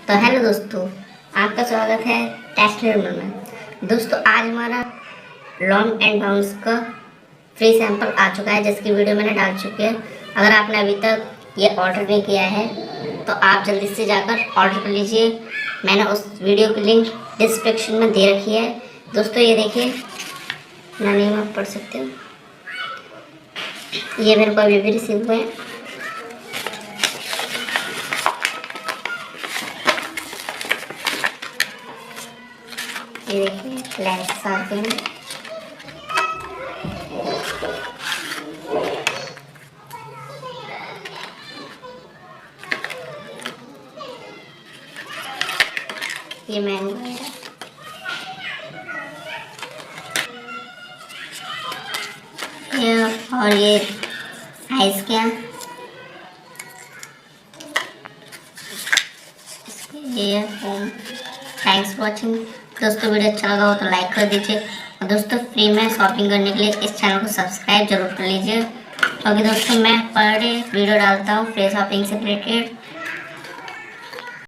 तो हेलो दोस्तों, आपका स्वागत है टेस्ट निर्मल में। दोस्तों आज हमारा लॉन्ग एंड बाउंस का फ्री सैंपल आ चुका है, जिसकी वीडियो मैंने डाल चुकी है। अगर आपने अभी तक ये ऑर्डर नहीं किया है तो आप जल्दी से जाकर ऑर्डर कर लीजिए। मैंने उस वीडियो की लिंक डिस्क्रिप्शन में दे रखी है। दोस्तों ये देखिए, ना नहीं आप पढ़ सकते हो, ये मेरे को अभी भी रिसीव हुए हैं। ये देखिए लेंस आते हैं। ये मैंगो है, ये और ये आइस क्या, ये होम। Thanks for watching. दोस्तों वीडियो अच्छा लगा हो तो लाइक कर दीजिए, और दोस्तों फ्री में शॉपिंग करने के लिए इस चैनल को सब्सक्राइब जरूर कर लीजिए, क्योंकि दोस्तों मैं पर डे वीडियो डालता हूँ फ्री शॉपिंग से रिलेटेड।